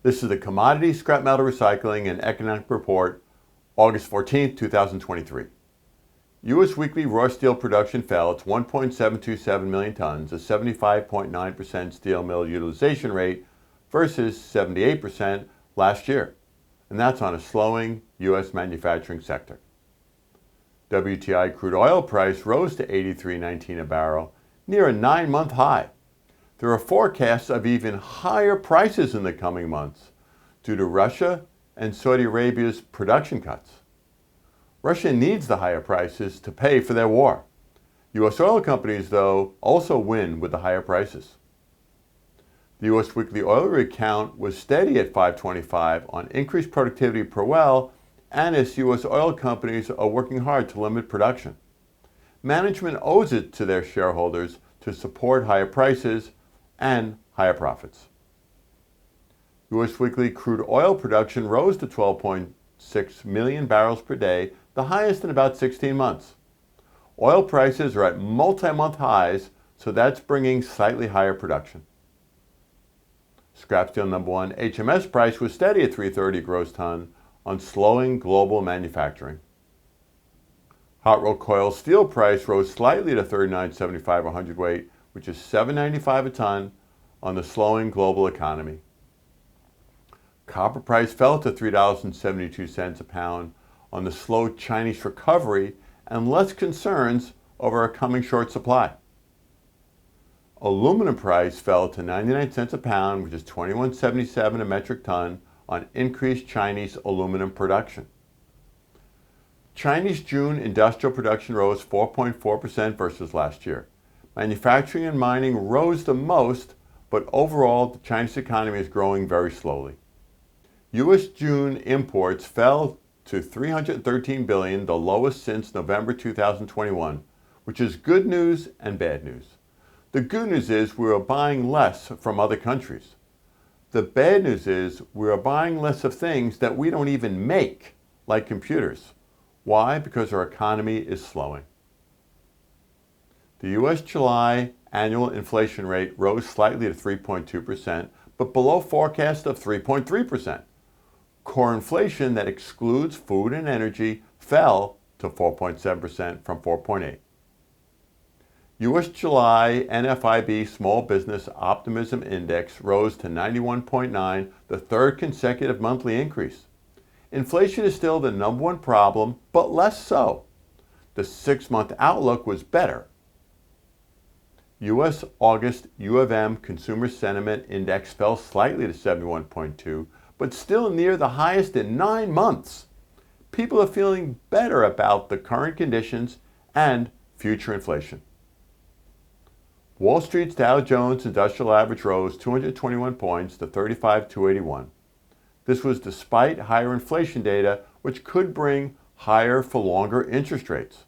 This is the Commodities, Scrap Metal Recycling and Economic Report, August 14, 2023. U.S. weekly raw steel production fell to 1.727 million tons, a 75.9% steel mill utilization rate versus 78% last year, and that's on a slowing U.S. manufacturing sector. WTI crude oil price rose to $83.19 a barrel, near a 9-month high. There are forecasts of even higher prices in the coming months due to Russia and Saudi Arabia's production cuts. Russia needs the higher prices to pay for their war. U.S. oil companies, though, also win with the higher prices. The U.S. weekly oil rig count was steady at 525 on increased productivity per well, and as U.S. oil companies are working hard to limit production. Management owes it to their shareholders to support higher prices and higher profits. U.S. weekly crude oil production rose to 12.6 million barrels per day, the highest in about 16 months. Oil prices are at multi-month highs, so that's bringing slightly higher production. Scrap steel number one HMS price was steady at $330 gross ton on slowing global manufacturing. Hot rolled coil steel price rose slightly to $39.75 a hundredweight, which is $7.95 a ton on the slowing global economy. Copper price fell to $3.72 a pound on the slow Chinese recovery and less concerns over a coming short supply. Aluminum price fell to 99 cents a pound, which is $21.77 a metric ton on increased Chinese aluminum production. Chinese June industrial production rose 4.4% versus last year. Manufacturing and mining rose the most, but overall the Chinese economy is growing very slowly. U.S. June imports fell to $313 billion, the lowest since November 2021, which is good news and bad news. The good news is we are buying less from other countries. The bad news is we are buying less of things that we don't even make, like computers. Why? Because our economy is slowing. The U.S. July annual inflation rate rose slightly to 3.2%, but below forecast of 3.3%. Core inflation that excludes food and energy fell to 4.7% from 4.8%. U.S. July NFIB Small Business Optimism Index rose to 91.9, the third consecutive monthly increase. Inflation is still the number one problem, but less so. The 6-month outlook was better. U.S. August U of M Consumer Sentiment Index fell slightly to 71.2, but still near the highest in 9 months. People are feeling better about the current conditions and future inflation. Wall Street's Dow Jones Industrial Average rose 221 points to 35,281. This was despite higher inflation data, which could bring higher for longer interest rates.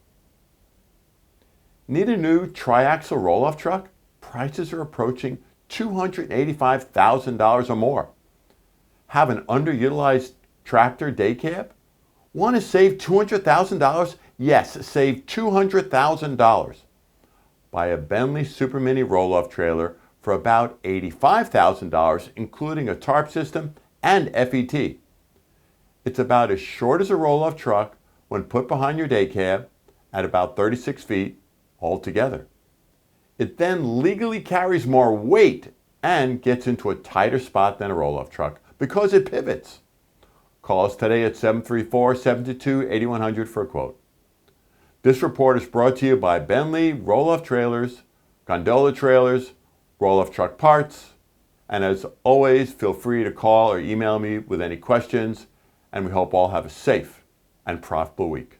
Need a new triaxle roll-off truck? Prices are approaching $285,000 or more. Have an underutilized tractor day cab? Want to save $200,000? Yes, save $200,000. Buy a Bentley Super Mini roll-off trailer for about $85,000, including a tarp system and FET. It's about as short as a roll-off truck when put behind your day cab at about 36 feet altogether. It then legally carries more weight and gets into a tighter spot than a roll-off truck because it pivots. Call us today at 734-722-8100 for a quote. This report is brought to you by Bentley Roll-Off Trailers, Gondola Trailers, Roll-Off Truck Parts, and as always, feel free to call or email me with any questions, and we hope all have a safe and profitable week.